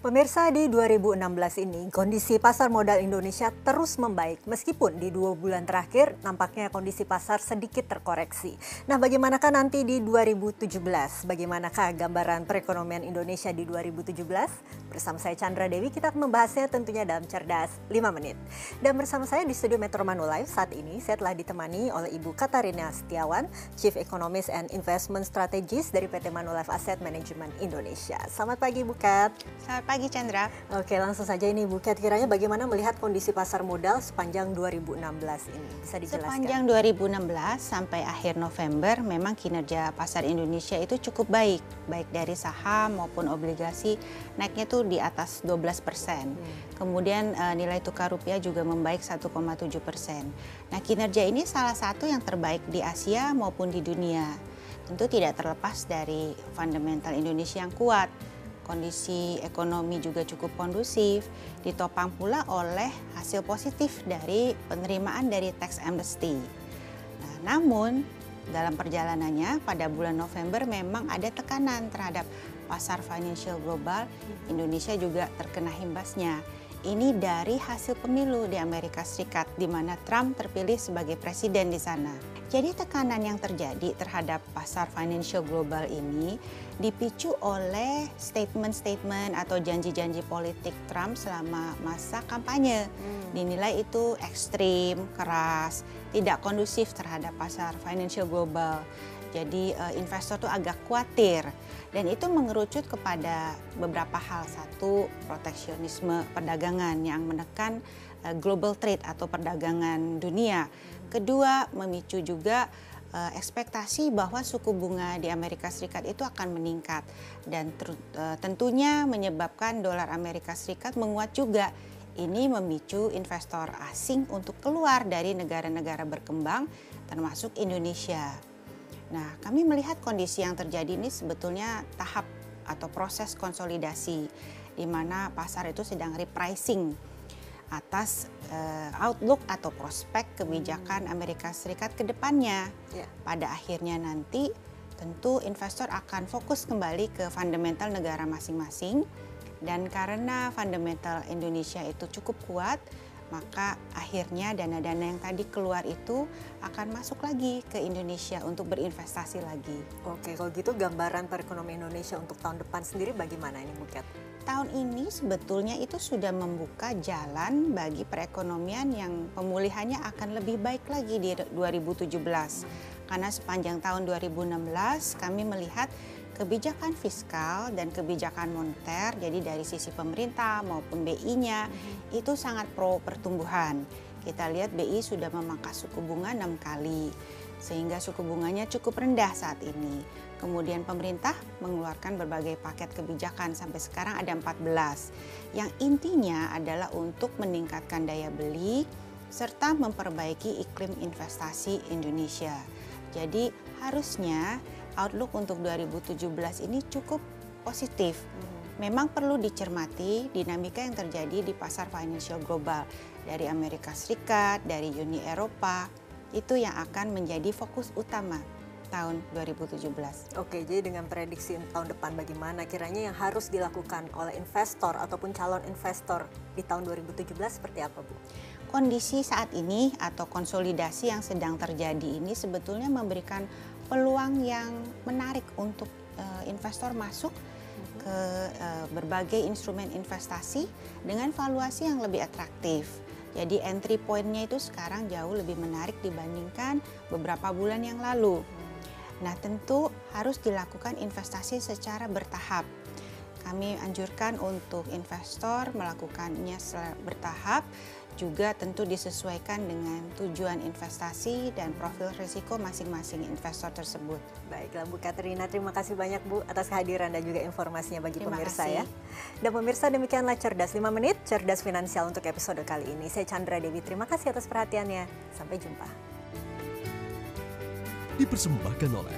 Pemirsa, di 2016 ini kondisi pasar modal Indonesia terus membaik meskipun di 2 bulan terakhir nampaknya kondisi pasar sedikit terkoreksi. Nah, bagaimanakah nanti di 2017? Bagaimanakah gambaran perekonomian Indonesia di 2017? Bersama saya Chandra Dewi, kita akan membahasnya tentunya dalam Cerdas 5 Menit. Dan bersama saya di studio Metro Manulife saat ini saya telah ditemani oleh Ibu Katarina Setiawan, Chief Economist and Investment Strategist dari PT Manulife Asset Management Indonesia. Selamat pagi Bu Kat. Selamat pagi Chandra. Oke, langsung saja ini Bu Kat, kiranya bagaimana melihat kondisi pasar modal sepanjang 2016 ini? Bisa dijelaskan? Sepanjang 2016 sampai akhir November memang kinerja pasar Indonesia itu cukup baik. Baik dari saham maupun obligasi naiknya tuh di atas 12%. Kemudian nilai tukar rupiah juga membaik 1,7%. Nah, kinerja ini salah satu yang terbaik di Asia maupun di dunia. Tentu tidak terlepas dari fundamental Indonesia yang kuat. Kondisi ekonomi juga cukup kondusif, ditopang pula oleh hasil positif dari penerimaan dari tax amnesty. Nah, namun dalam perjalanannya pada bulan November memang ada tekanan terhadap pasar financial global. Indonesia juga terkena imbasnya. Ini dari hasil pemilu di Amerika Serikat di mana Trump terpilih sebagai presiden di sana. Jadi tekanan yang terjadi terhadap pasar financial global ini dipicu oleh statement-statement atau janji-janji politik Trump selama masa kampanye. Dinilai itu ekstrim, keras, tidak kondusif terhadap pasar financial global. Jadi investor tuh agak khawatir dan itu mengerucut kepada beberapa hal. Satu, proteksionisme perdagangan yang menekan global trade atau perdagangan dunia. Kedua, memicu juga ekspektasi bahwa suku bunga di Amerika Serikat itu akan meningkat dan tentunya menyebabkan dolar Amerika Serikat menguat juga. Ini memicu investor asing untuk keluar dari negara-negara berkembang termasuk Indonesia. Nah, kami melihat kondisi yang terjadi ini sebetulnya tahap atau proses konsolidasi di mana pasar itu sedang repricing atas outlook atau prospek kebijakan Amerika Serikat ke depannya. Pada akhirnya nanti tentu investor akan fokus kembali ke fundamental negara masing-masing dan karena fundamental Indonesia itu cukup kuat, maka akhirnya dana-dana yang tadi keluar itu akan masuk lagi ke Indonesia untuk berinvestasi lagi. Oke, kalau gitu gambaran perekonomian Indonesia untuk tahun depan sendiri bagaimana ini Bu Kat? Tahun ini sebetulnya itu sudah membuka jalan bagi perekonomian yang pemulihannya akan lebih baik lagi di 2017. Karena sepanjang tahun 2016 kami melihat kebijakan fiskal dan kebijakan moneter, jadi dari sisi pemerintah maupun BI-nya itu sangat pro pertumbuhan. Kita lihat BI sudah memangkas suku bunga 6 kali, sehingga suku bunganya cukup rendah saat ini. Kemudian pemerintah mengeluarkan berbagai paket kebijakan, sampai sekarang ada 14. Yang intinya adalah untuk meningkatkan daya beli serta memperbaiki iklim investasi Indonesia. Jadi harusnya outlook untuk 2017 ini cukup positif. Memang perlu dicermati dinamika yang terjadi di pasar financial global dari Amerika Serikat, dari Uni Eropa, itu yang akan menjadi fokus utama tahun 2017. Oke, jadi dengan prediksi tahun depan bagaimana kiranya yang harus dilakukan oleh investor ataupun calon investor di tahun 2017 seperti apa Bu? Kondisi saat ini atau konsolidasi yang sedang terjadi ini sebetulnya memberikan peluang yang menarik untuk investor masuk ke berbagai instrumen investasi dengan valuasi yang lebih atraktif. Jadi entry point-nya itu sekarang jauh lebih menarik dibandingkan beberapa bulan yang lalu. Nah, tentu harus dilakukan investasi secara bertahap. Kami anjurkan untuk investor melakukannya secara bertahap, juga tentu disesuaikan dengan tujuan investasi dan profil risiko masing-masing investor tersebut. Baiklah Bu Katrina, terima kasih banyak Bu atas kehadiran dan juga informasinya bagi pemirsa ya. Terima Dan pemirsa, demikianlah Cerdas 5 Menit, Cerdas Finansial untuk episode kali ini. Saya Chandra Dewi, terima kasih atas perhatiannya. Sampai jumpa. Dipersembahkan oleh